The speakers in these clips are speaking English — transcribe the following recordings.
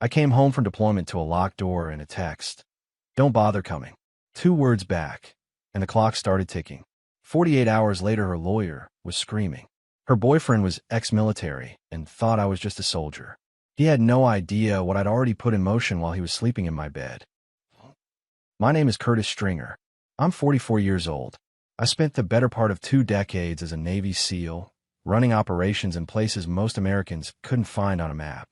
I came home from deployment to a locked door and a text. Don't bother coming. 2 words back, and the clock started ticking. 48 hours later, her lawyer was screaming. Her boyfriend was ex-military and thought I was just a soldier. He had no idea what I'd already put in motion while he was sleeping in my bed. My name is Curtis Stringer. I'm 44 years old. I spent the better part of 2 decades as a Navy SEAL, running operations in places most Americans couldn't find on a map.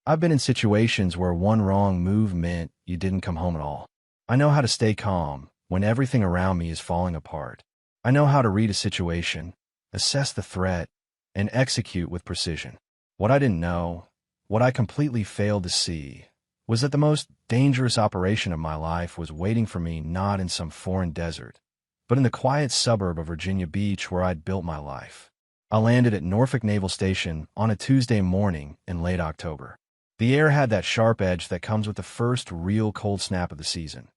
I've been in situations where one wrong move meant you didn't come home at all. I know how to stay calm when everything around me is falling apart. I know how to read a situation, assess the threat, and execute with precision. What I didn't know, what I completely failed to see, was that the most dangerous operation of my life was waiting for me not in some foreign desert, but in the quiet suburb of Virginia Beach where I'd built my life. I landed at Norfolk Naval Station on a Tuesday morning in late October. The air had that sharp edge that comes with the first real cold snap of the season.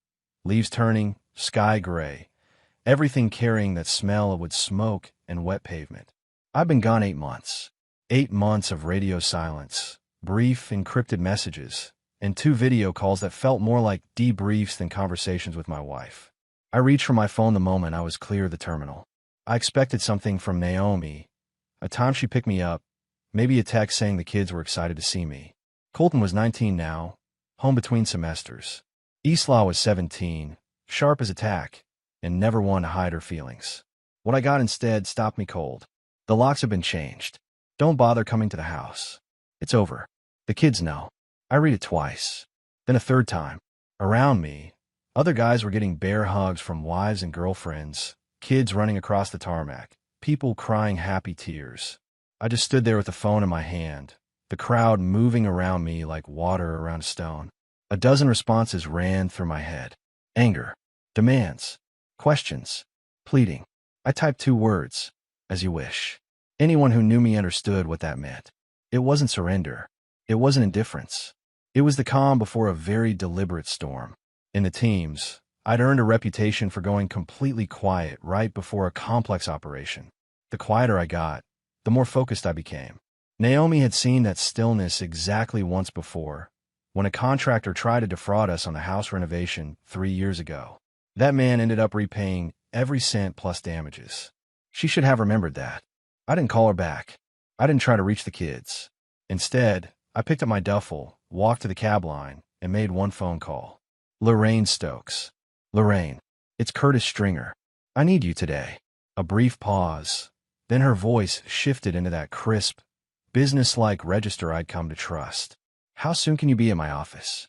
Leaves turning, sky gray, everything carrying that smell of wood smoke and wet pavement. I've been gone 8 months. 8 months of radio silence, brief encrypted messages, and 2 video calls that felt more like debriefs than conversations with my wife. I reached for my phone the moment I was clear of the terminal. I expected something from Naomi, a time she picked me up, maybe a text saying the kids were excited to see me. Colton was 19 now, home between semesters. Isla was 17, sharp as a tack, and never one to hide her feelings. What I got instead stopped me cold. The locks have been changed. Don't bother coming to the house. It's over. The kids know. I read it twice. Then a third time. Around me, other guys were getting bear hugs from wives and girlfriends, kids running across the tarmac, people crying happy tears. I just stood there with the phone in my hand, the crowd moving around me like water around a stone. A dozen responses ran through my head. Anger, demands, questions, pleading. I typed 2 words, as you wish. Anyone who knew me understood what that meant. It wasn't surrender. It wasn't indifference. It was the calm before a very deliberate storm. In the teams, I'd earned a reputation for going completely quiet right before a complex operation. The quieter I got, the more focused I became. Naomi had seen that stillness exactly once before, when a contractor tried to defraud us on the house renovation 3 years ago. That man ended up repaying every cent plus damages. She should have remembered that. I didn't call her back. I didn't try to reach the kids. Instead, I picked up my duffel, walked to the cab line, and made 1 phone call. Lorraine Stokes. Lorraine, it's Curtis Stringer. I need you today. A brief pause. Then her voice shifted into that crisp, business-like register I'd come to trust. How soon can you be in my office?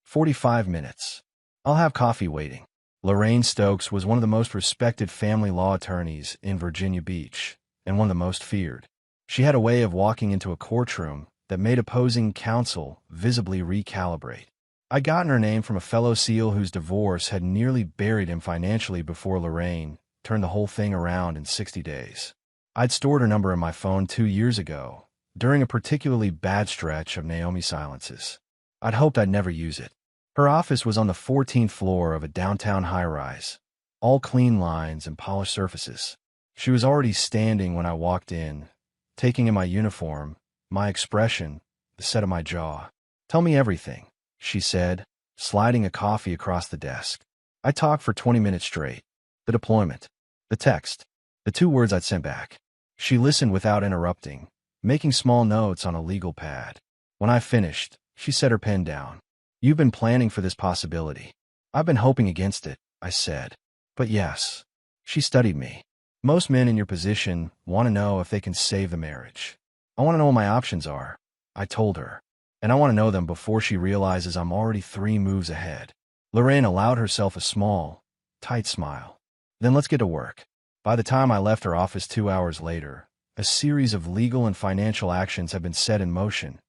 45 minutes. I'll have coffee waiting. Lorraine Stokes was one of the most respected family law attorneys in Virginia Beach, and one of the most feared. She had a way of walking into a courtroom that made opposing counsel visibly recalibrate. I'd gotten her name from a fellow SEAL whose divorce had nearly buried him financially before Lorraine turned the whole thing around in 60 days. I'd stored her number in my phone 2 years ago, during a particularly bad stretch of Naomi silences. I'd hoped I'd never use it. Her office was on the 14th floor of a downtown high-rise, all clean lines and polished surfaces. She was already standing when I walked in, taking in my uniform, my expression, the set of my jaw. Tell me everything, she said, sliding a coffee across the desk. I talked for 20 minutes straight. The deployment, the text, the 2 words I'd sent back. She listened without interrupting, making small notes on a legal pad. When I finished, she set her pen down. You've been planning for this possibility. I've been hoping against it, I said. But yes. She studied me. Most men in your position want to know if they can save the marriage. I want to know what my options are, I told her. And I want to know them before she realizes I'm already 3 moves ahead. Lorraine allowed herself a small, tight smile. Then let's get to work. By the time I left her office 2 hours later, a series of legal and financial actions had been set in motion,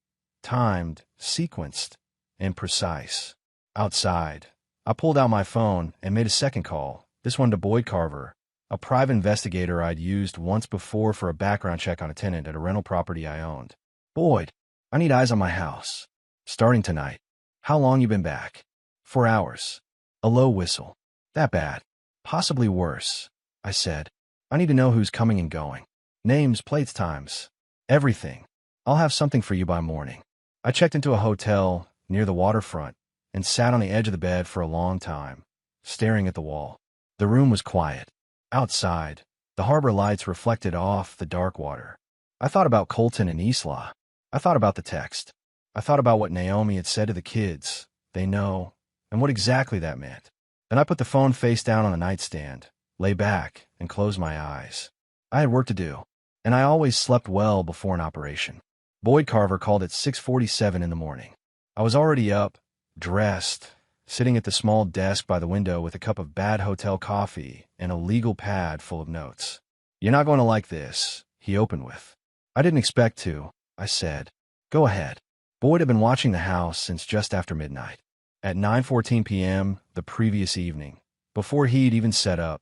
timed, sequenced, and precise. Outside, I pulled out my phone and made a second call, this one to Boyd Carver, a private investigator I'd used once before for a background check on a tenant at a rental property I owned. Boyd, I need eyes on my house. Starting tonight. How long you been back? 4 hours. A low whistle. That bad. Possibly worse, I said. I need to know who's coming and going. Names, plates, times. Everything. I'll have something for you by morning. I checked into a hotel near the waterfront, and sat on the edge of the bed for a long time, staring at the wall. The room was quiet. Outside, the harbor lights reflected off the dark water. I thought about Colton and Isla. I thought about the text. I thought about what Naomi had said to the kids. They know, and what exactly that meant. Then I put the phone face down on the nightstand, lay back, and closed my eyes. I had work to do, and I always slept well before an operation. Boyd Carver called at 6:47 in the morning. I was already up, dressed, sitting at the small desk by the window with a cup of bad hotel coffee and a legal pad full of notes. "You're not going to like this," he opened with. "I didn't expect to," I said. "Go ahead." Boyd had been watching the house since just after midnight. At 9:14 p.m. the previous evening, before he'd even set up,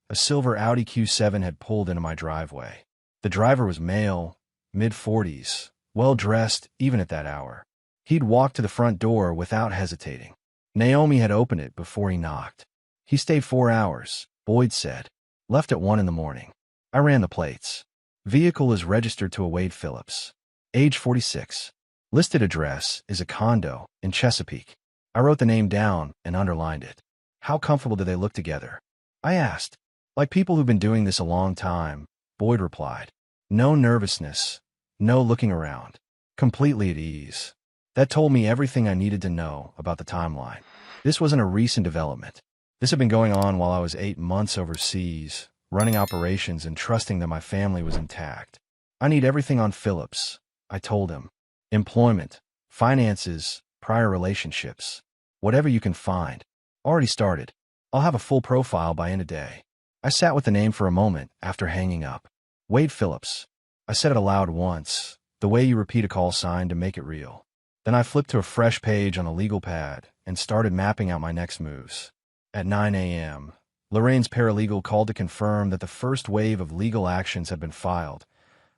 a silver Audi Q7 had pulled into my driveway. The driver was male, mid-40s, well-dressed even at that hour. He'd walked to the front door without hesitating. Naomi had opened it before he knocked. "He stayed 4 hours," Boyd said. "Left at 1 in the morning. I ran the plates. Vehicle is registered to a Wade Phillips. Age 46. Listed address is a condo in Chesapeake." I wrote the name down and underlined it. "How comfortable do they look together?" I asked. "Like people who've been doing this a long time," Boyd replied. "No nervousness, no looking around. Completely at ease." That told me everything I needed to know about the timeline. This wasn't a recent development. This had been going on while I was 8 months overseas, running operations and trusting that my family was intact. "I need everything on Phillips," I told him. "Employment, finances, prior relationships. Whatever you can find. Already started. I'll have a full profile by end of day." I sat with the name for a moment after hanging up. "Wade Phillips." I said it aloud once, the way you repeat a call sign to make it real. Then I flipped to a fresh page on a legal pad and started mapping out my next moves. At 9 a.m., Lorraine's paralegal called to confirm that the first wave of legal actions had been filed: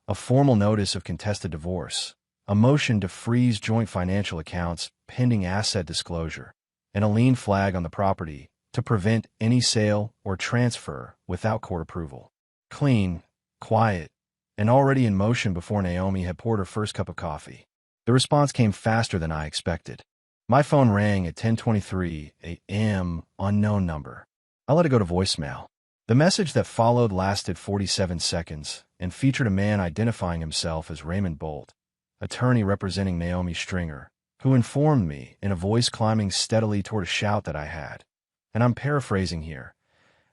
a formal notice of contested divorce, a motion to freeze joint financial accounts pending asset disclosure, and a lien flag on the property to prevent any sale or transfer without court approval. Clean, quiet, and already in motion before Naomi had poured her first cup of coffee. The response came faster than I expected. My phone rang at 10:23 a.m., unknown number. I let it go to voicemail. The message that followed lasted 47 seconds and featured a man identifying himself as Raymond Bolt, attorney representing Naomi Stringer, who informed me in a voice climbing steadily toward a shout that I had, and I'm paraphrasing here,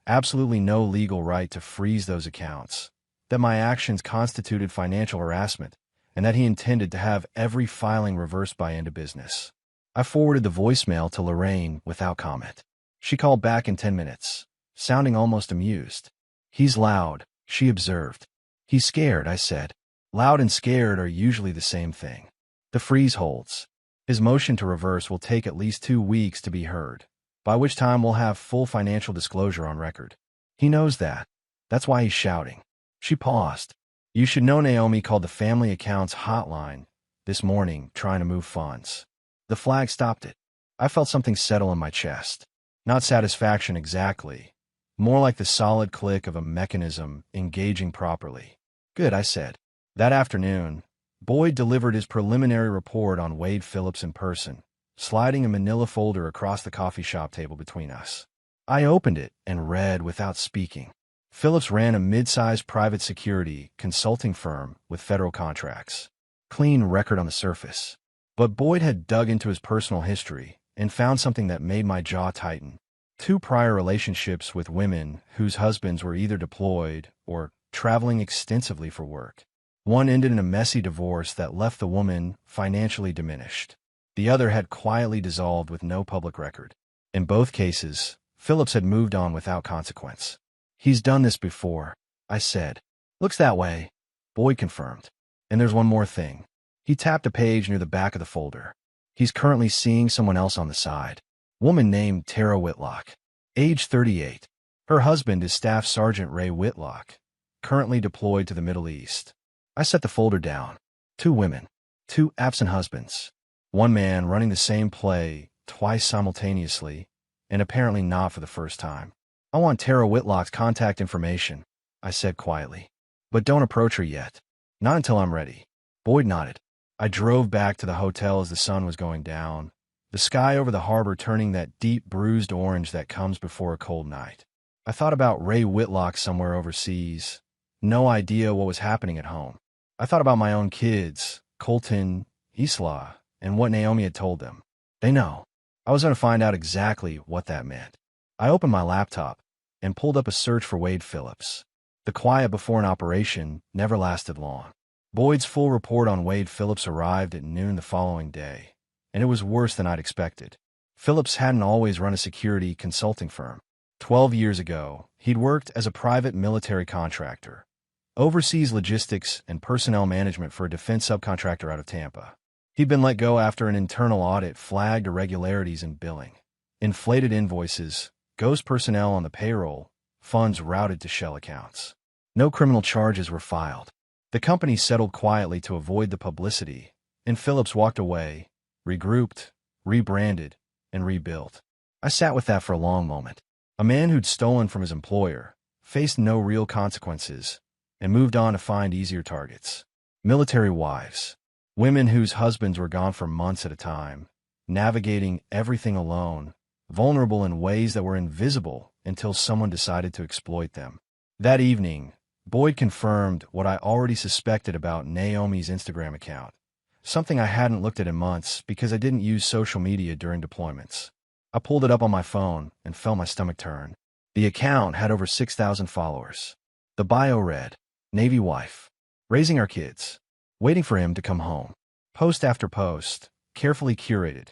absolutely no legal right to freeze those accounts, that my actions constituted financial harassment, and that he intended to have every filing reversed by end of business. I forwarded the voicemail to Lorraine without comment. She called back in 10 minutes, sounding almost amused. "He's loud," she observed. "He's scared," I said. Loud and scared are usually the same thing. The freeze holds. His motion to reverse will take at least 2 weeks to be heard, by which time we'll have full financial disclosure on record. He knows that. That's why he's shouting. She paused. "You should know Naomi called the family accounts hotline this morning trying to move funds." The flag stopped it. I felt something settle in my chest. Not satisfaction exactly, more like the solid click of a mechanism engaging properly. "Good," I said. That afternoon, Boyd delivered his preliminary report on Wade Phillips in person, sliding a manila folder across the coffee shop table between us. I opened it and read without speaking. Phillips ran a mid-sized private security consulting firm with federal contracts. Clean record on the surface. But Boyd had dug into his personal history and found something that made my jaw tighten. 2 prior relationships with women whose husbands were either deployed or traveling extensively for work. One ended in a messy divorce that left the woman financially diminished. The other had quietly dissolved with no public record. In both cases, Phillips had moved on without consequence. "He's done this before," I said. "Looks that way," Boyd confirmed. "And there's one more thing." He tapped a page near the back of the folder. "He's currently seeing someone else on the side. Woman named Tara Whitlock. Age 38. Her husband is Staff Sergeant Ray Whitlock, currently deployed to the Middle East." I set the folder down. 2 women. 2 absent husbands. One man running the same play twice simultaneously, and apparently not for the first time. "I want Tara Whitlock's contact information," I said quietly. "But don't approach her yet. Not until I'm ready." Boyd nodded. I drove back to the hotel as the sun was going down, the sky over the harbor turning that deep bruised orange that comes before a cold night. I thought about Ray Whitlock somewhere overseas. No idea what was happening at home. I thought about my own kids, Colton, Isla, and what Naomi had told them. They know. I was going to find out exactly what that meant. I opened my laptop and pulled up a search for Wade Phillips. The quiet before an operation never lasted long. Boyd's full report on Wade Phillips arrived at noon the following day, and it was worse than I'd expected. Phillips hadn't always run a security consulting firm. 12 years ago, he'd worked as a private military contractor, overseas logistics and personnel management for a defense subcontractor out of Tampa. He'd been let go after an internal audit flagged irregularities in billing, inflated invoices, ghost personnel on the payroll, funds routed to shell accounts. No criminal charges were filed. The company settled quietly to avoid the publicity, and Phillips walked away, regrouped, rebranded, and rebuilt. I sat with that for a long moment. A man who'd stolen from his employer, faced no real consequences, and moved on to find easier targets. Military wives. Women whose husbands were gone for months at a time, navigating everything alone, vulnerable in ways that were invisible until someone decided to exploit them. That evening, Boyd confirmed what I already suspected about Naomi's Instagram account, something I hadn't looked at in months because I didn't use social media during deployments. I pulled it up on my phone and felt my stomach turn. The account had over 6,000 followers. The bio read, Navy wife, raising our kids, waiting for him to come home. Post after post, carefully curated.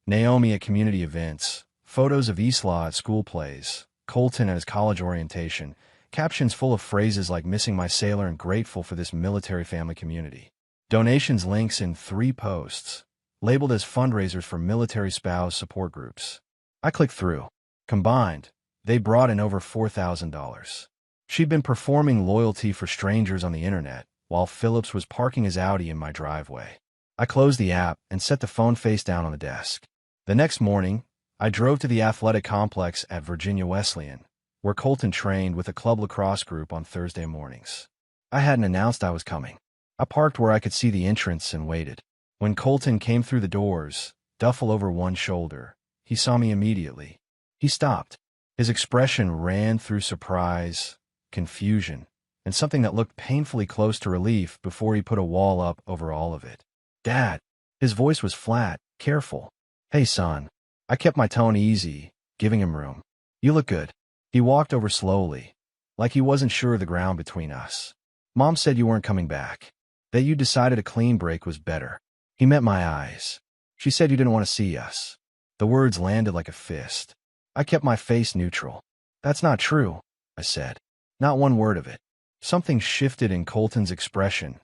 Naomi at community events, photos of Isla at school plays, Colton at his college orientation, captions full of phrases like missing my sailor and grateful for this military family community. Donations links in 3 posts, labeled as fundraisers for military spouse support groups. I clicked through. Combined, they brought in over $4,000. She'd been performing loyalty for strangers on the internet, while Phillips was parking his Audi in my driveway. I closed the app and set the phone face down on the desk. The next morning, I drove to the athletic complex at Virginia Wesleyan, where Colton trained with a club lacrosse group on Thursday mornings. I hadn't announced I was coming. I parked where I could see the entrance and waited. When Colton came through the doors, duffel over one shoulder, he saw me immediately. He stopped. His expression ran through surprise, confusion, and something that looked painfully close to relief before he put a wall up over all of it. Dad. His voice was flat, careful. Hey, son. I kept my tone easy, giving him room. You look good. He walked over slowly, like he wasn't sure of the ground between us. Mom said you weren't coming back, that you decided a clean break was better. He met my eyes. She said you didn't want to see us. The words landed like a fist. I kept my face neutral. That's not true, I said. Not one word of it. Something shifted in Colton's expression,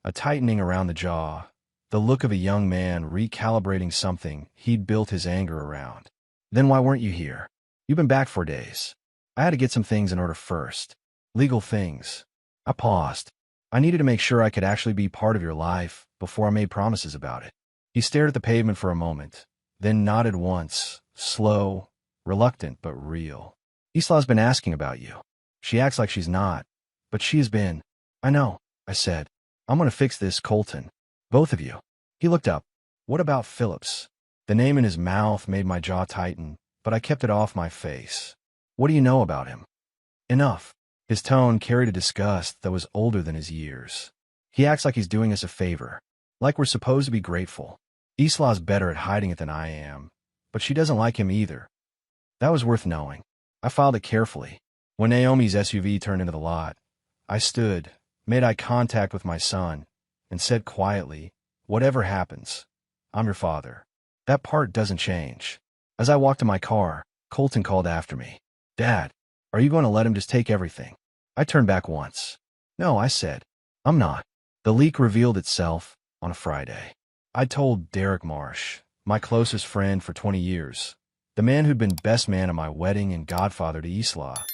a tightening around the jaw, the look of a young man recalibrating something he'd built his anger around. Then why weren't you here? You've been back 4 days. I had to get some things in order first. Legal things. I paused. I needed to make sure I could actually be part of your life before I made promises about it. He stared at the pavement for a moment, then nodded once, slow, reluctant but real. Isla's been asking about you. She acts like she's not, but she has been. I know, I said. I'm going to fix this, Colton. Both of you. He looked up. What about Phillips? The name in his mouth made my jaw tighten, but I kept it off my face. What do you know about him? Enough. His tone carried a disgust that was older than his years. He acts like he's doing us a favor, like we're supposed to be grateful. Isla's better at hiding it than I am, but she doesn't like him either. That was worth knowing. I filed it carefully. When Naomi's SUV turned into the lot, I stood, made eye contact with my son, and said quietly, whatever happens, I'm your father. That part doesn't change. As I walked to my car, Colton called after me. Dad, are you going to let him just take everything? I turned back once. No, I said. I'm not. The leak revealed itself on a Friday. I told Derek Marsh, my closest friend for 20 years, the man who'd been best man at my wedding and godfather to Isla,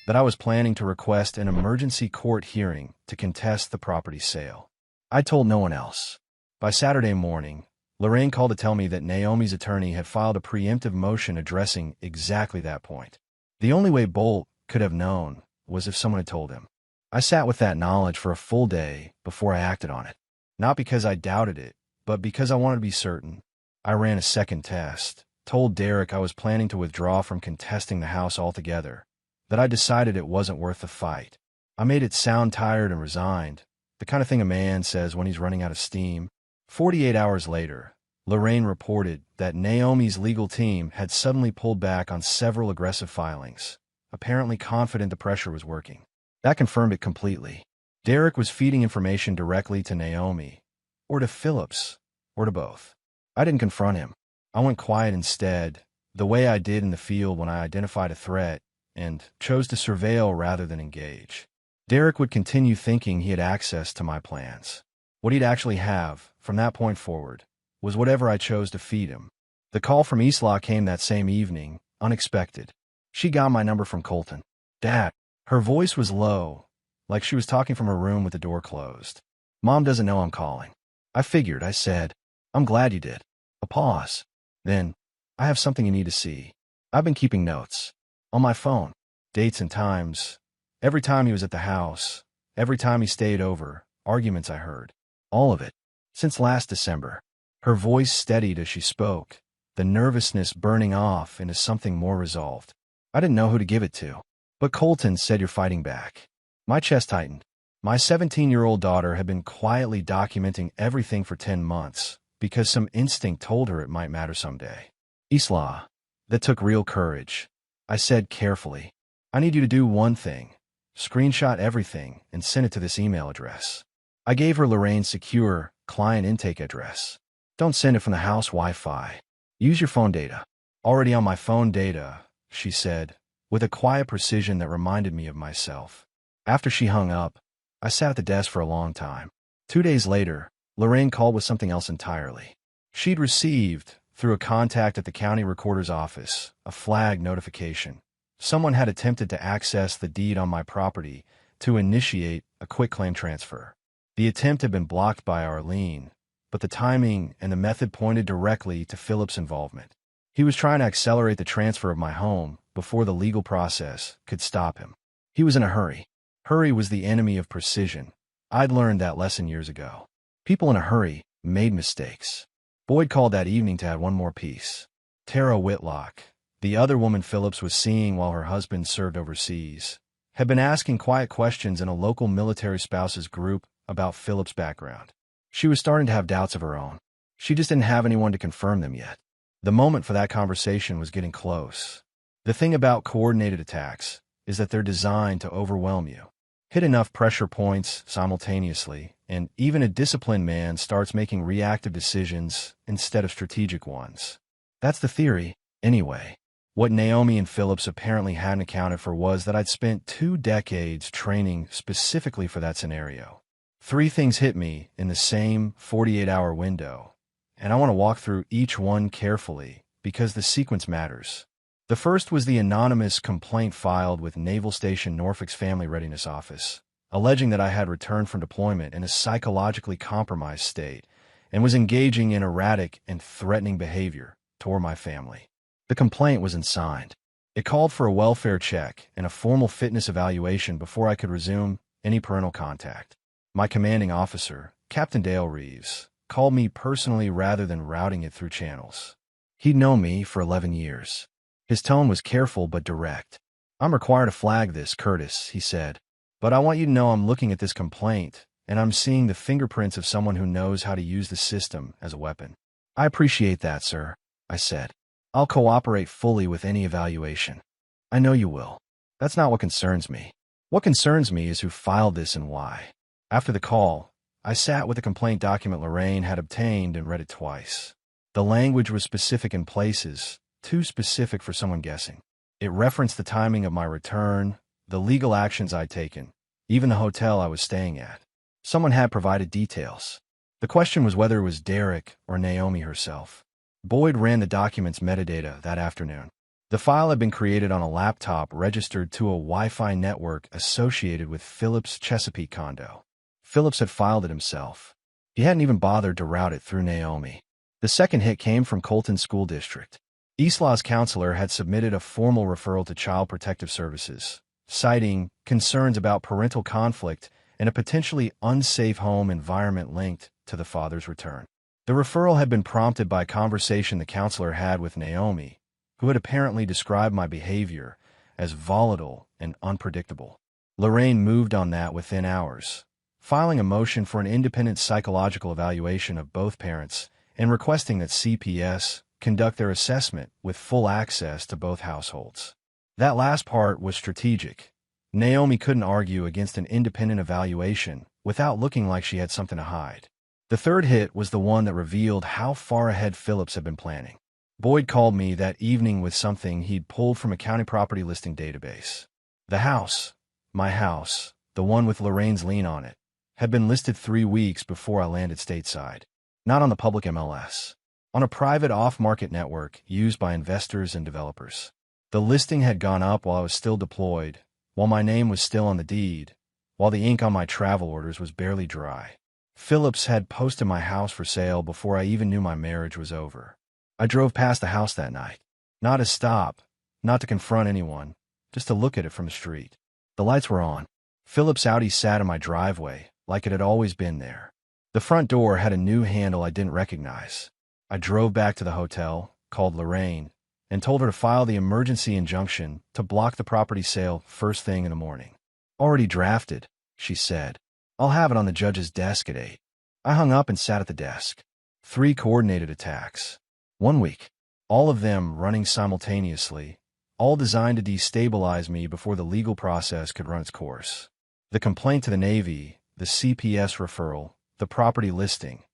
that I was planning to request an emergency court hearing to contest the property sale. I told no one else. By Saturday morning, Lorraine called to tell me that Naomi's attorney had filed a preemptive motion addressing exactly that point. The only way Bolt could have known was if someone had told him. I sat with that knowledge for a full day before I acted on it. Not because I doubted it, but because I wanted to be certain. I ran a second test, told Derek I was planning to withdraw from contesting the house altogether, that I decided it wasn't worth the fight. I made it sound tired and resigned, the kind of thing a man says when he's running out of steam. 48 hours later, Lorraine reported that Naomi's legal team had suddenly pulled back on several aggressive filings, apparently confident the pressure was working. That confirmed it completely. Derek was feeding information directly to Naomi, or to Phillips, or to both. I didn't confront him. I went quiet instead, the way I did in the field when I identified a threat, and chose to surveil rather than engage. Derek would continue thinking he had access to my plans. What he'd actually have, from that point forward, was whatever I chose to feed him. The call from Isla came that same evening, unexpected. She got my number from Colton. Dad. Her voice was low, like she was talking from her room with the door closed. Mom doesn't know I'm calling. I figured, I said. I'm glad you did. A pause. Then, I have something you need to see. I've been keeping notes. On my phone. Dates and times. Every time he was at the house. Every time he stayed over. Arguments I heard. All of it. Since last December. Her voice steadied as she spoke, the nervousness burning off into something more resolved. I didn't know who to give it to. But Colton said you're fighting back. My chest tightened. My 17-year-old daughter had been quietly documenting everything for 10 months, because some instinct told her it might matter someday. Isla. That took real courage. I said carefully. I need you to do one thing. Screenshot everything and send it to this email address. I gave her Lorraine's secure client intake address. Don't send it from the house Wi-Fi. Use your phone data. Already on my phone data, she said, with a quiet precision that reminded me of myself. After she hung up, I sat at the desk for a long time. 2 days later, Lorraine called with something else entirely. She'd received, through a contact at the county recorder's office, a flag notification. Someone had attempted to access the deed on my property to initiate a quitclaim transfer. The attempt had been blocked by Arlene, but the timing and the method pointed directly to Philip's involvement. He was trying to accelerate the transfer of my home before the legal process could stop him. He was in a hurry. Hurry was the enemy of precision. I'd learned that lesson years ago. People in a hurry made mistakes. Boyd called that evening to add one more piece. Tara Whitlock, the other woman Phillips was seeing while her husband served overseas, had been asking quiet questions in a local military spouses group about Philip's background. She was starting to have doubts of her own. She just didn't have anyone to confirm them yet. The moment for that conversation was getting close. The thing about coordinated attacks is that they're designed to overwhelm you. Hit enough pressure points simultaneously, and even a disciplined man starts making reactive decisions instead of strategic ones. That's the theory, anyway. What Naomi and Phillips apparently hadn't accounted for was that I'd spent 2 decades training specifically for that scenario. 3 things hit me in the same 48-hour window, and I want to walk through each one carefully because the sequence matters. The first was the anonymous complaint filed with Naval Station Norfolk's Family Readiness Office, alleging that I had returned from deployment in a psychologically compromised state and was engaging in erratic and threatening behavior toward my family. The complaint was unsigned. It called for a welfare check and a formal fitness evaluation before I could resume any parental contact. My commanding officer, Captain Dale Reeves, called me personally rather than routing it through channels. He'd known me for 11 years. His tone was careful but direct. I'm required to flag this, Curtis, he said. But I want you to know I'm looking at this complaint, and I'm seeing the fingerprints of someone who knows how to use the system as a weapon. I appreciate that, sir, I said. I'll cooperate fully with any evaluation. I know you will. That's not what concerns me. What concerns me is who filed this and why. After the call, I sat with the complaint document Lorraine had obtained and read it twice. The language was specific in places, too specific for someone guessing. It referenced the timing of my return, the legal actions I'd taken, even the hotel I was staying at. Someone had provided details. The question was whether it was Derek or Naomi herself. Boyd ran the document's metadata that afternoon. The file had been created on a laptop registered to a Wi-Fi network associated with Phillips' Chesapeake condo. Phillips had filed it himself. He hadn't even bothered to route it through Naomi. The second hit came from Colton School District. Isla's counselor had submitted a formal referral to Child Protective Services, citing concerns about parental conflict and a potentially unsafe home environment linked to the father's return. The referral had been prompted by a conversation the counselor had with Naomi, who had apparently described my behavior as volatile and unpredictable. Lorraine moved on that within hours, filing a motion for an independent psychological evaluation of both parents and requesting that CPS conduct their assessment with full access to both households. That last part was strategic. Naomi couldn't argue against an independent evaluation without looking like she had something to hide. The third hit was the one that revealed how far ahead Phillips had been planning. Boyd called me that evening with something he'd pulled from a county property listing database. The house, my house, the one with Lorraine's lien on it, had been listed 3 weeks before I landed stateside. Not on the public MLS. On a private off-market network used by investors and developers. The listing had gone up while I was still deployed, while my name was still on the deed, while the ink on my travel orders was barely dry. Phillips had posted my house for sale before I even knew my marriage was over. I drove past the house that night. Not to stop, not to confront anyone, just to look at it from the street. The lights were on. Phillips' Audi sat in my driveway, like it had always been there. The front door had a new handle I didn't recognize. I drove back to the hotel, called Lorraine, and told her to file the emergency injunction to block the property sale first thing in the morning. Already drafted, she said. I'll have it on the judge's desk at 8. I hung up and sat at the desk. 3 coordinated attacks. 1 week. All of them running simultaneously, all designed to destabilize me before the legal process could run its course. The complaint to the Navy, the CPS referral, the property listing,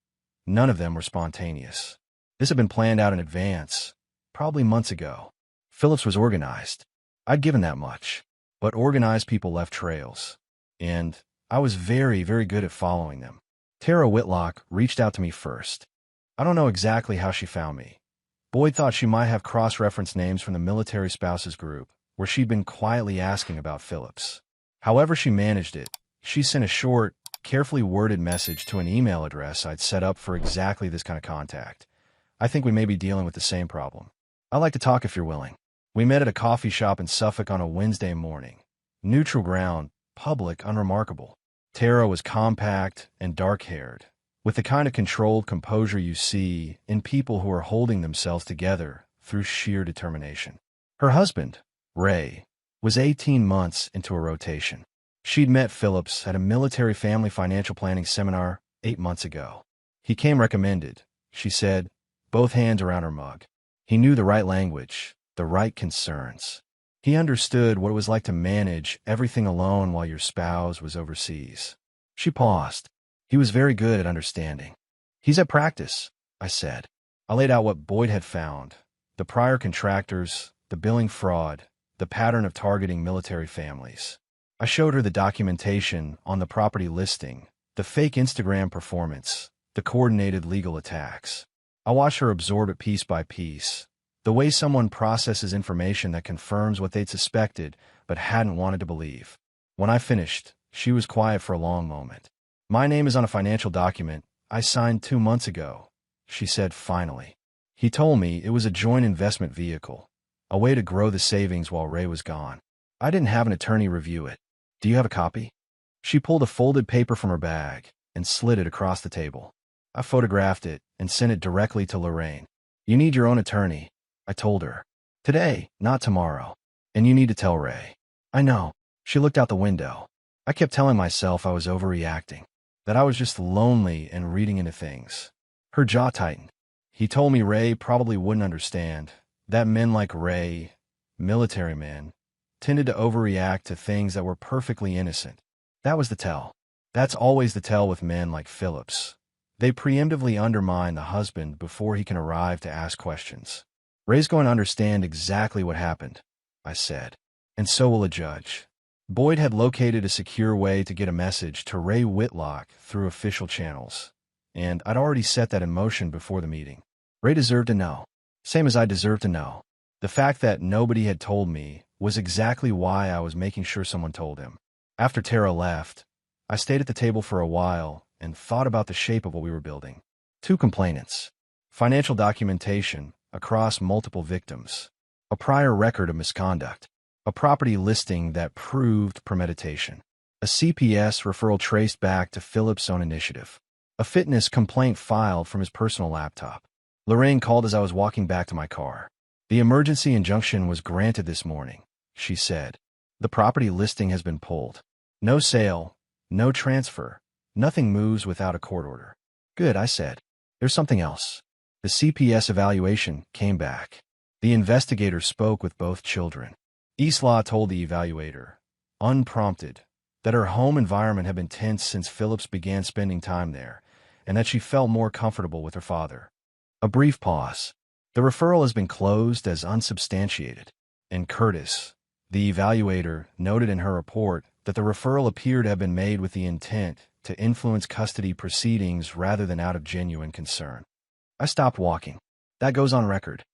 none of them were spontaneous. This had been planned out in advance, probably months ago. Phillips was organized. I'd given that much. But organized people left trails. And I was very, very good at following them. Tara Whitlock reached out to me first. I don't know exactly how she found me. Boyd thought she might have cross-referenced names from the military spouses group, where she'd been quietly asking about Phillips. However she managed it, she sent a short, carefully worded message to an email address I'd set up for exactly this kind of contact. I think we may be dealing with the same problem. I'd like to talk if you're willing. We met at a coffee shop in Suffolk on a Wednesday morning. Neutral ground, public, unremarkable. Tara was compact and dark-haired, with the kind of controlled composure you see in people who are holding themselves together through sheer determination. Her husband, Ray, was 18 months into a rotation. She'd met Phillips at a military family financial planning seminar 8 months ago. He came recommended, she said, both hands around her mug. He knew the right language, the right concerns. He understood what it was like to manage everything alone while your spouse was overseas. She paused. He was very good at understanding. He's at practice, I said. I laid out what Boyd had found, the prior contractors, the billing fraud, the pattern of targeting military families. I showed her the documentation on the property listing, the fake Instagram performance, the coordinated legal attacks. I watched her absorb it piece by piece, the way someone processes information that confirms what they'd suspected but hadn't wanted to believe. When I finished, she was quiet for a long moment. My name is on a financial document I signed 2 months ago, she said finally. He told me it was a joint investment vehicle, a way to grow the savings while Ray was gone. I didn't have an attorney review it. Do you have a copy? She pulled a folded paper from her bag and slid it across the table. I photographed it and sent it directly to Lorraine. You need your own attorney, I told her. Today, not tomorrow. And you need to tell Ray. I know. She looked out the window. I kept telling myself I was overreacting, that I was just lonely and reading into things. Her jaw tightened. He told me Ray probably wouldn't understand, that men like Ray, military men, tended to overreact to things that were perfectly innocent. That was the tell. That's always the tell with men like Phillips. They preemptively undermine the husband before he can arrive to ask questions. Ray's going to understand exactly what happened, I said. And so will a judge. Boyd had located a secure way to get a message to Ray Whitlock through official channels, and I'd already set that in motion before the meeting. Ray deserved to know, same as I deserved to know. The fact that nobody had told me was exactly why I was making sure someone told him. After Tara left, I stayed at the table for a while and thought about the shape of what we were building. 2 complainants, financial documentation across multiple victims, a prior record of misconduct, a property listing that proved premeditation, a CPS referral traced back to Phillips' own initiative. A fitness complaint filed from his personal laptop. Lorraine called as I was walking back to my car. The emergency injunction was granted this morning, she said. The property listing has been pulled. No sale, no transfer, nothing moves without a court order. Good, I said. There's something else. The CPS evaluation came back. The investigator spoke with both children. Isla told the evaluator, unprompted, that her home environment had been tense since Phillips began spending time there, and that she felt more comfortable with her father. A brief pause. The referral has been closed as unsubstantiated. And Curtis, the evaluator, noted in her report that the referral appeared to have been made with the intent to influence custody proceedings rather than out of genuine concern. I stopped walking. That goes on record.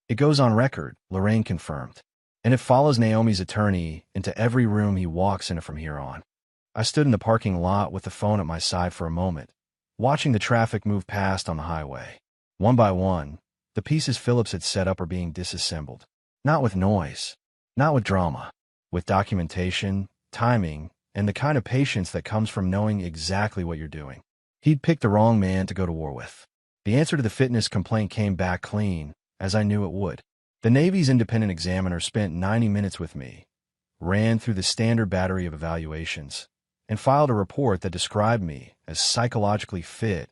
It goes on record, Lorraine confirmed. And it follows Naomi's attorney into every room he walks into from here on. I stood in the parking lot with the phone at my side for a moment, watching the traffic move past on the highway. One by one, the pieces Phillips had set up are being disassembled. Not with noise, not with drama, with documentation, timing, and the kind of patience that comes from knowing exactly what you're doing. He'd picked the wrong man to go to war with. The answer to the fitness complaint came back clean, as I knew it would. The Navy's independent examiner spent 90 minutes with me, ran through the standard battery of evaluations, and filed a report that described me as psychologically fit,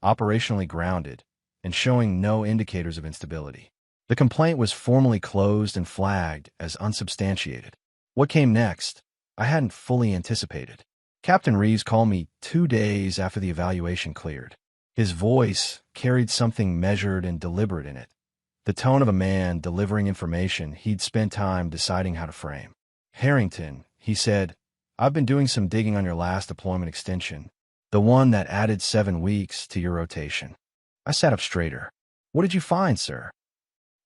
operationally grounded, and showing no indicators of instability. The complaint was formally closed and flagged as unsubstantiated. What came next, I hadn't fully anticipated. Captain Reeves called me 2 days after the evaluation cleared. His voice carried something measured and deliberate in it, the tone of a man delivering information he'd spent time deciding how to frame. Harrington, he said, I've been doing some digging on your last deployment extension, the one that added 7 weeks to your rotation. I sat up straighter. What did you find, sir?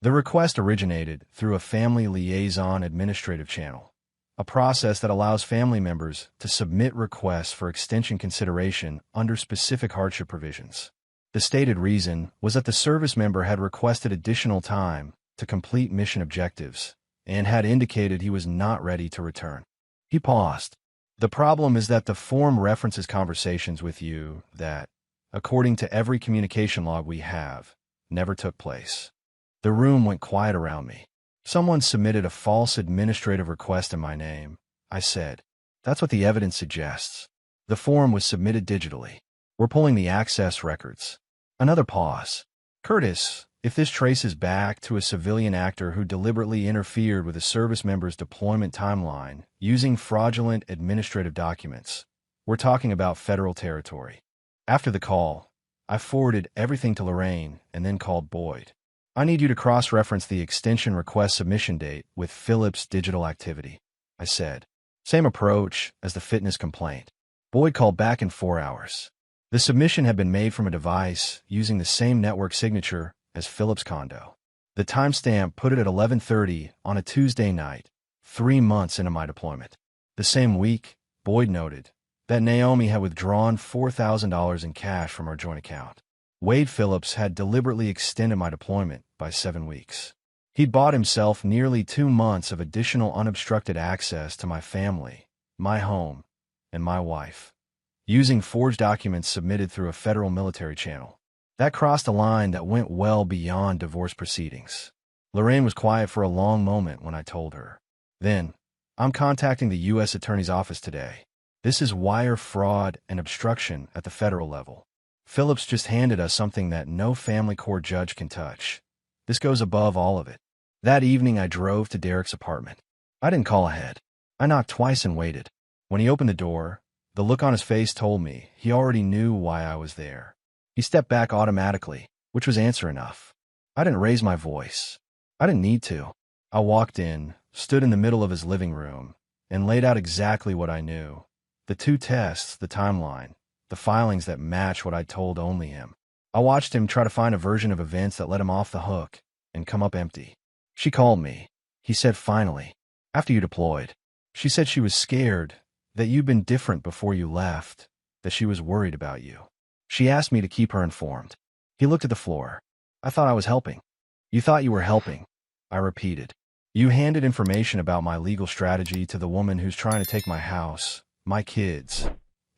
The request originated through a family liaison administrative channel, a process that allows family members to submit requests for extension consideration under specific hardship provisions. The stated reason was that the service member had requested additional time to complete mission objectives and had indicated he was not ready to return. He paused. The problem is that the form references conversations with you that, according to every communication log we have, never took place. The room went quiet around me. Someone submitted a false administrative request in my name, I said. That's what the evidence suggests. The form was submitted digitally. We're pulling the access records. Another pause. Curtis, if this traces back to a civilian actor who deliberately interfered with a service member's deployment timeline using fraudulent administrative documents, we're talking about federal territory. After the call, I forwarded everything to Lorraine and then called Boyd. I need you to cross-reference the extension request submission date with Phillips' digital activity, I said. Same approach as the fitness complaint. Boyd called back in 4 hours. The submission had been made from a device using the same network signature as Phillips' condo. The timestamp put it at 11:30 on a Tuesday night, 3 months into my deployment. The same week, Boyd noted that Naomi had withdrawn $4,000 in cash from our joint account. Wade Phillips had deliberately extended my deployment by 7 weeks. He'd bought himself nearly 2 months of additional unobstructed access to my family, my home, and my wife, using forged documents submitted through a federal military channel. That crossed a line that went well beyond divorce proceedings. Lorraine was quiet for a long moment when I told her. Then, I'm contacting the U.S. Attorney's Office today. This is wire fraud and obstruction at the federal level. Phillips just handed us something that no family court judge can touch. This goes above all of it. That evening, I drove to Derek's apartment. I didn't call ahead. I knocked twice and waited. When he opened the door, the look on his face told me he already knew why I was there. He stepped back automatically, which was answer enough. I didn't raise my voice. I didn't need to. I walked in, stood in the middle of his living room, and laid out exactly what I knew. The 2 tests, the timeline, the filings that match what I'd told only him. I watched him try to find a version of events that let him off the hook and come up empty. She called me, he said finally, after you deployed. She said she was scared, that you'd been different before you left, that she was worried about you. She asked me to keep her informed. He looked at the floor. I thought I was helping. You thought you were helping, I repeated. You handed information about my legal strategy to the woman who's trying to take my house, my kids,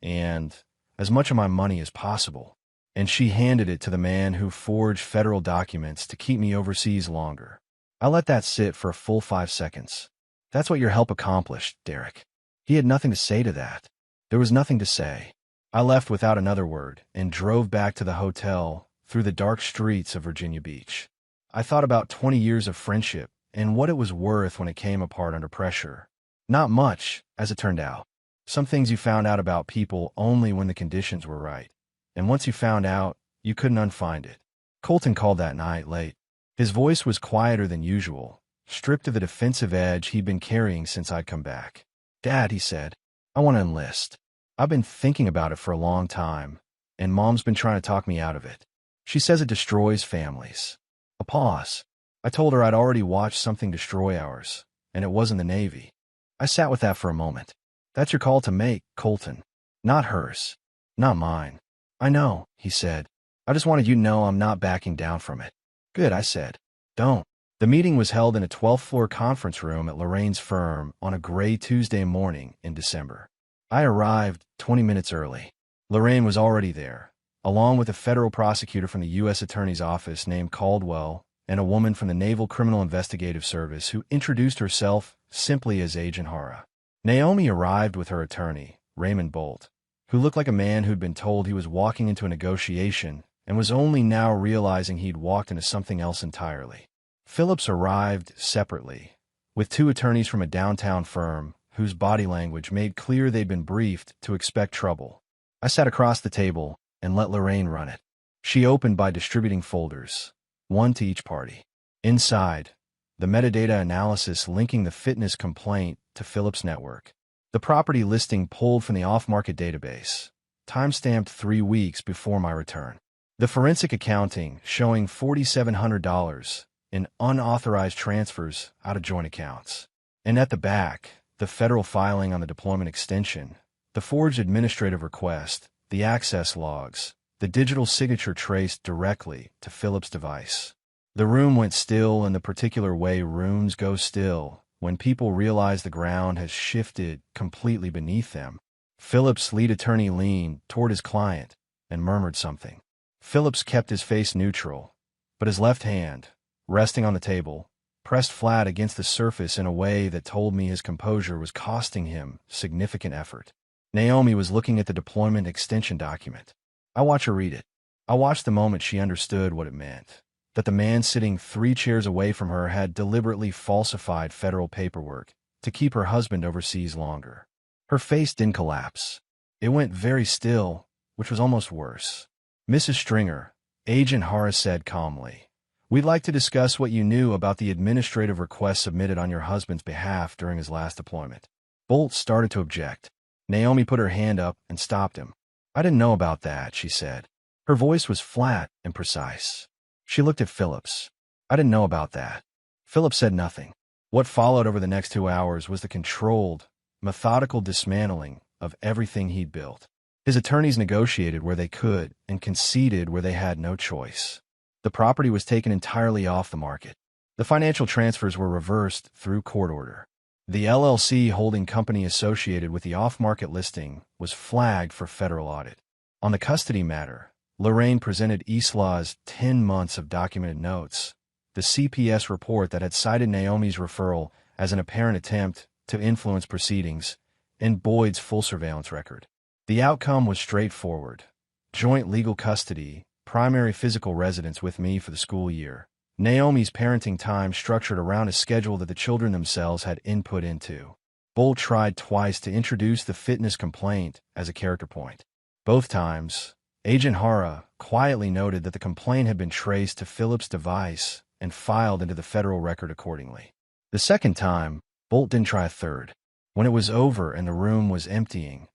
and as much of my money as possible. And she handed it to the man who forged federal documents to keep me overseas longer. I let that sit for a full 5 seconds. That's what your help accomplished, Derek. He had nothing to say to that. There was nothing to say. I left without another word and drove back to the hotel through the dark streets of Virginia Beach. I thought about 20 years of friendship and what it was worth when it came apart under pressure. Not much, as it turned out. Some things you found out about people only when the conditions were right. And once you found out, you couldn't unfind it. Colton called that night late. His voice was quieter than usual, stripped of the defensive edge he'd been carrying since I'd come back. "Dad," he said, "I want to enlist. I've been thinking about it for a long time, and Mom's been trying to talk me out of it. She says it destroys families." A pause. I told her I'd already watched something destroy ours, and it wasn't the Navy. I sat with that for a moment. "That's your call to make, Colton. Not hers. Not mine." "I know," he said. "I just wanted you to know I'm not backing down from it." "Good," I said. "Don't." The meeting was held in a 12th-floor conference room at Lorraine's firm on a gray Tuesday morning in December. I arrived 20 minutes early. Lorraine was already there, along with a federal prosecutor from the U.S. Attorney's Office named Caldwell and a woman from the Naval Criminal Investigative Service who introduced herself simply as Agent Hara. Naomi arrived with her attorney, Raymond Bolt, who looked like a man who'd been told he was walking into a negotiation and was only now realizing he'd walked into something else entirely. Phillips arrived separately, with 2 attorneys from a downtown firm whose body language made clear they'd been briefed to expect trouble. I sat across the table and let Lorraine run it. She opened by distributing folders, one to each party. Inside, the metadata analysis linking the fitness complaint to Phillips' network. The property listing pulled from the off-market database, timestamped 3 weeks before my return. The forensic accounting showing $4,700 in unauthorized transfers out of joint accounts. And at the back, the federal filing on the deployment extension, the forged administrative request, the access logs, the digital signature traced directly to Phillips' device. The room went still in the particular way rooms go still when people realize the ground has shifted completely beneath them. Phillips' lead attorney leaned toward his client and murmured something. Phillips kept his face neutral, but his left hand, resting on the table, pressed flat against the surface in a way that told me his composure was costing him significant effort. Naomi was looking at the deployment extension document. I watched her read it. I watched the moment she understood what it meant, that the man sitting 3 chairs away from her had deliberately falsified federal paperwork to keep her husband overseas longer. Her face didn't collapse. It went very still, which was almost worse. "Mrs. Stringer," Agent Hara said calmly, "we'd like to discuss what you knew about the administrative request submitted on your husband's behalf during his last deployment." Bolt started to object. Naomi put her hand up and stopped him. "I didn't know about that," she said. Her voice was flat and precise. She looked at Phillips. "I didn't know about that." Phillips said nothing. What followed over the next 2 hours was the controlled, methodical dismantling of everything he'd built. His attorneys negotiated where they could and conceded where they had no choice. The property was taken entirely off the market. The financial transfers were reversed through court order. The LLC holding company associated with the off-market listing was flagged for federal audit. On the custody matter, Lorraine presented Islaw's 10 months of documented notes, the CPS report that had cited Naomi's referral as an apparent attempt to influence proceedings, and Boyd's full surveillance record. The outcome was straightforward. Joint legal custody, primary physical residence with me for the school year. Naomi's parenting time structured around a schedule that the children themselves had input into. Bolt tried twice to introduce the fitness complaint as a character point. Both times, Agent Hara quietly noted that the complaint had been traced to Phillips' device and filed into the federal record accordingly. The second time, Bolt didn't try a third. When it was over and the room was emptying,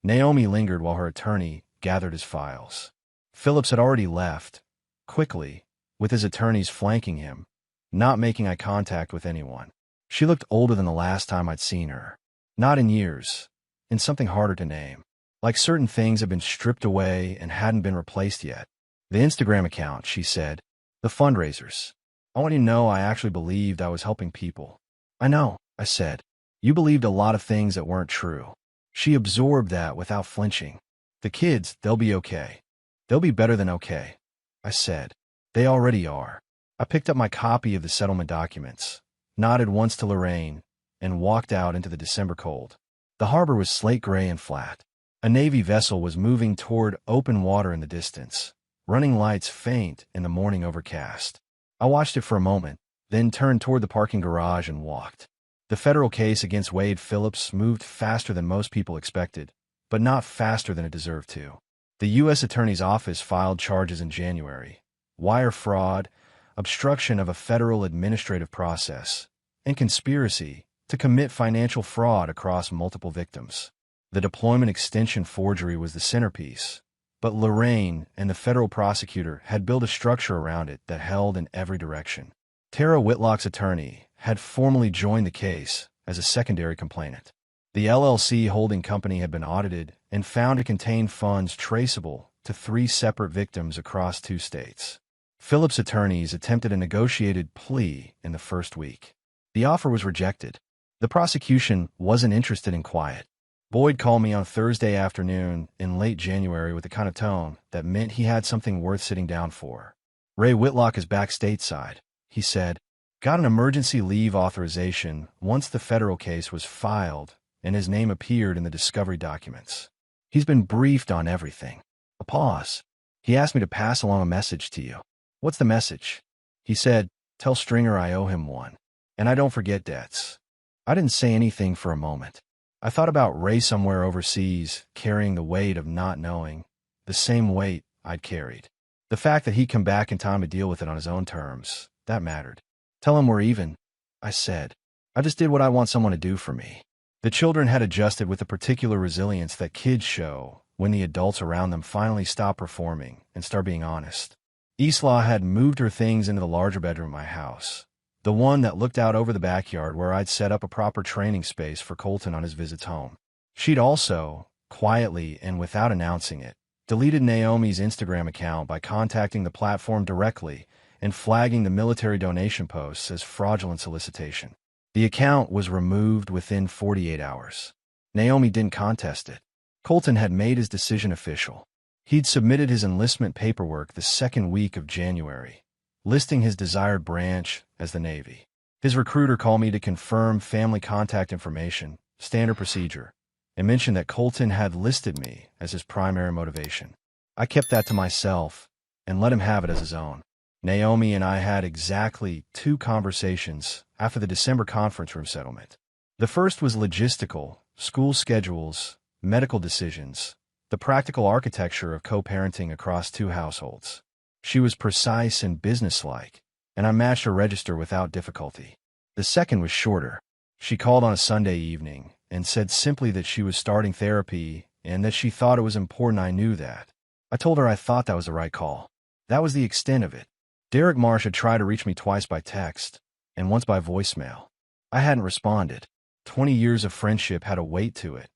Naomi lingered while her attorney gathered his files. Phillips had already left, quickly, with his attorneys flanking him, not making eye contact with anyone. She looked older than the last time I'd seen her. Not in years, in something harder to name. Like certain things had been stripped away and hadn't been replaced yet. "The Instagram account," she said. "The fundraisers. I want you to know I actually believed I was helping people." "I know," I said. "You believed a lot of things that weren't true." She absorbed that without flinching. The kids, they'll be okay. They'll be better than okay, I said. They already are. I picked up my copy of the settlement documents, nodded once to Lorraine, and walked out into the December cold. The harbor was slate gray and flat. A Navy vessel was moving toward open water in the distance, running lights faint in the morning overcast. I watched it for a moment, then turned toward the parking garage and walked. The federal case against Wade Phillips moved faster than most people expected, but not faster than it deserved to. The U.S. Attorney's Office filed charges in January: wire fraud, obstruction of a federal administrative process, and conspiracy to commit financial fraud across multiple victims. The deployment extension forgery was the centerpiece, but Lorraine and the federal prosecutor had built a structure around it that held in every direction. Tara Whitlock's attorney had formally joined the case as a secondary complainant. The LLC holding company had been audited and found to contain funds traceable to 3 separate victims across 2 states. Phillips' attorneys attempted a negotiated plea in the first week. The offer was rejected. The prosecution wasn't interested in quiet. Boyd called me on Thursday afternoon in late January with the kind of tone that meant he had something worth sitting down for. "Ray Whitlock is back stateside," he said. "Got an emergency leave authorization once the federal case was filed and his name appeared in the discovery documents. He's been briefed on everything." A pause. "He asked me to pass along a message to you." "What's the message?" He said, "Tell Stringer I owe him one. And I don't forget debts." I didn't say anything for a moment. I thought about Ray somewhere overseas, carrying the weight of not knowing, the same weight I'd carried. The fact that he'd come back in time to deal with it on his own terms, that mattered. "Tell him we're even," I said. "I just did what I want someone to do for me." The children had adjusted with the particular resilience that kids show when the adults around them finally stop performing and start being honest. Isla had moved her things into the larger bedroom of my house, the one that looked out over the backyard where I'd set up a proper training space for Colton on his visits home. She'd also, quietly and without announcing it, deleted Naomi's Instagram account by contacting the platform directly and flagging the military donation posts as fraudulent solicitation. The account was removed within 48 hours. Naomi didn't contest it. Colton had made his decision official. He'd submitted his enlistment paperwork the second week of January, listing his desired branch as the Navy. His recruiter called me to confirm family contact information, standard procedure, and mentioned that Colton had listed me as his primary motivation. I kept that to myself and let him have it as his own. Naomi and I had exactly 2 conversations after the December conference room settlement. The first was logistical, school schedules, medical decisions, the practical architecture of co-parenting across 2 households. She was precise and businesslike, and I matched her register without difficulty. The second was shorter. She called on a Sunday evening and said simply that she was starting therapy and that she thought it was important I knew that. I told her I thought that was the right call. That was the extent of it. Derek Marsh had tried to reach me twice by text and once by voicemail. I hadn't responded. 20 years of friendship had a weight to it,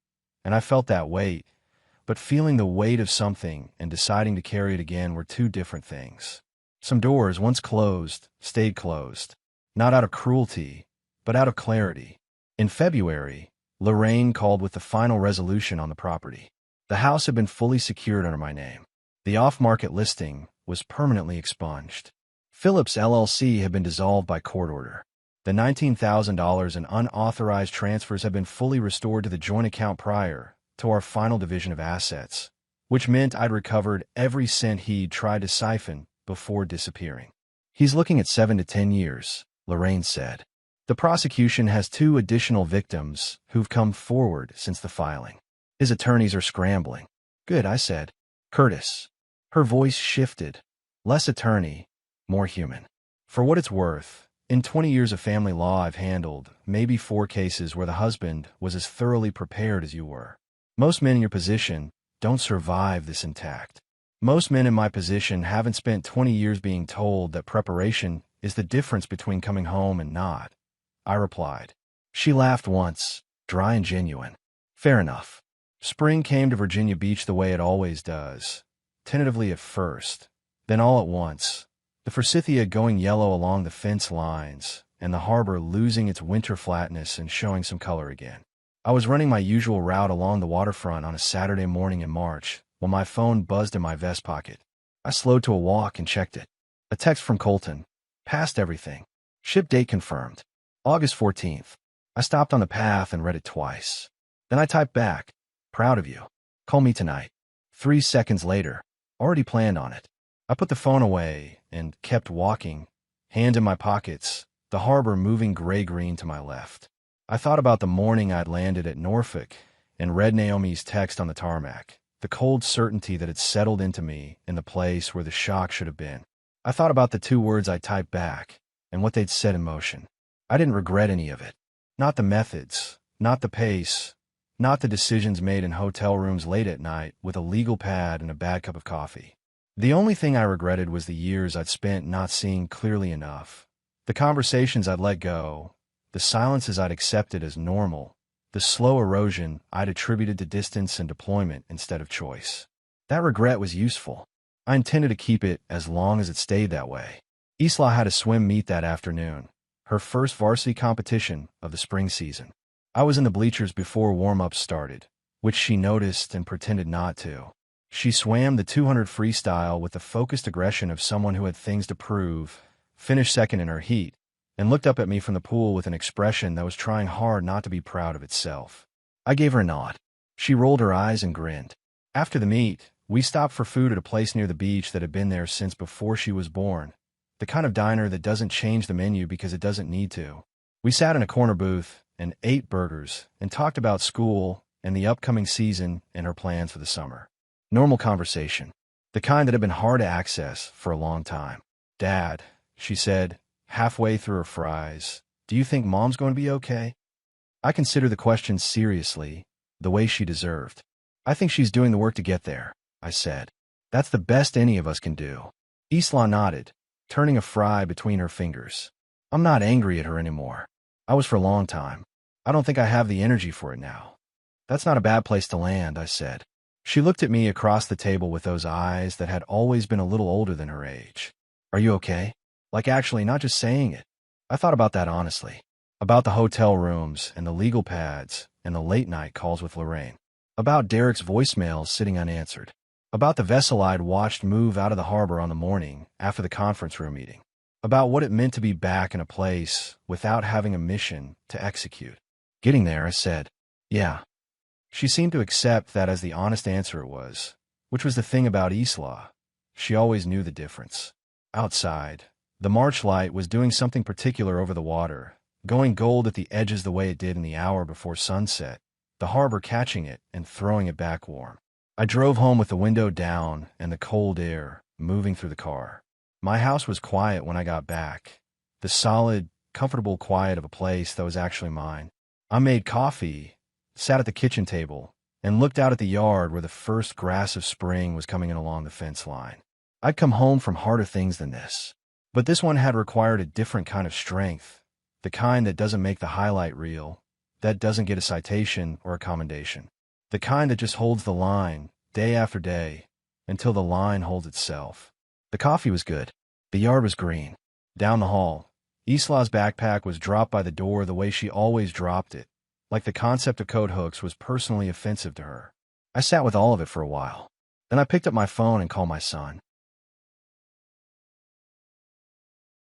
and I felt that weight, but feeling the weight of something and deciding to carry it again were 2 different things. Some doors, once closed, stayed closed, not out of cruelty, but out of clarity. In February, Lorraine called with the final resolution on the property. The house had been fully secured under my name. The off-market listing was permanently expunged. Phillips LLC had been dissolved by court order. The $19,000 in unauthorized transfers had been fully restored to the joint account prior to our final division of assets, which meant I'd recovered every cent he'd tried to siphon before disappearing. "He's looking at 7 to 10 years, Lorraine said. "The prosecution has 2 additional victims who've come forward since the filing. His attorneys are scrambling." "Good," I said. "Curtis." Her voice shifted. Less attorney, more human. For what it's worth, in 20 years of family law I've handled maybe 4 cases where the husband was as thoroughly prepared as you were. Most men in your position don't survive this intact. Most men in my position haven't spent 20 years being told that preparation is the difference between coming home and not, I replied. She laughed once, dry and genuine. Fair enough. Spring came to Virginia Beach the way it always does, tentatively at first, then all at once, the forsythia going yellow along the fence lines, and the harbor losing its winter flatness and showing some color again. I was running my usual route along the waterfront on a Saturday morning in March, when my phone buzzed in my vest pocket. I slowed to a walk and checked it. A text from Colton. Passed everything. Ship date confirmed. August 14th. I stopped on the path and read it twice. Then I typed back. Proud of you. Call me tonight. 3 seconds later. Already planned on it. I put the phone away and kept walking, hands in my pockets, the harbor moving gray-green to my left. I thought about the morning I'd landed at Norfolk and read Naomi's text on the tarmac, the cold certainty that had settled into me in the place where the shock should have been. I thought about the 2 words I typed back and what they'd set in motion. I didn't regret any of it. Not the methods, not the pace, not the decisions made in hotel rooms late at night with a legal pad and a bad cup of coffee. The only thing I regretted was the years I'd spent not seeing clearly enough, the conversations I'd let go, the silences I'd accepted as normal, the slow erosion I'd attributed to distance and deployment instead of choice. That regret was useful. I intended to keep it as long as it stayed that way. Isla had a swim meet that afternoon, her first varsity competition of the spring season. I was in the bleachers before warm-ups started, which she noticed and pretended not to. She swam the 200 freestyle with the focused aggression of someone who had things to prove, finished second in her heat, and looked up at me from the pool with an expression that was trying hard not to be proud of itself. I gave her a nod. She rolled her eyes and grinned. After the meet, we stopped for food at a place near the beach that had been there since before she was born, the kind of diner that doesn't change the menu because it doesn't need to. We sat in a corner booth and ate burgers and talked about school and the upcoming season and her plans for the summer. Normal conversation, the kind that had been hard to access for a long time. Dad, she said, halfway through her fries, do you think Mom's going to be okay? I considered the question seriously, the way she deserved. I think she's doing the work to get there, I said. That's the best any of us can do. Isla nodded, turning a fry between her fingers. I'm not angry at her anymore. I was for a long time. I don't think I have the energy for it now. That's not a bad place to land, I said. She looked at me across the table with those eyes that had always been a little older than her age. Are you okay? Like actually, not just saying it. I thought about that honestly. About the hotel rooms and the legal pads and the late-night calls with Lorraine. About Derek's voicemails sitting unanswered. About the vessel I'd watched move out of the harbor on the morning after the conference room meeting. About what it meant to be back in a place without having a mission to execute. Getting there, I said, yeah. She seemed to accept that as the honest answer it was, which was the thing about Isla. She always knew the difference. Outside, the March light was doing something particular over the water, going gold at the edges the way it did in the hour before sunset, the harbor catching it and throwing it back warm. I drove home with the window down and the cold air moving through the car. My house was quiet when I got back, the solid, comfortable quiet of a place that was actually mine. I made coffee, sat at the kitchen table, and looked out at the yard where the first grass of spring was coming in along the fence line. I'd come home from harder things than this, but this one had required a different kind of strength, the kind that doesn't make the highlight reel, that doesn't get a citation or a commendation, the kind that just holds the line, day after day, until the line holds itself. The coffee was good. The yard was green. Down the hall, Isla's backpack was dropped by the door the way she always dropped it, like the concept of coat hooks was personally offensive to her. I sat with all of it for a while. Then I picked up my phone and called my son.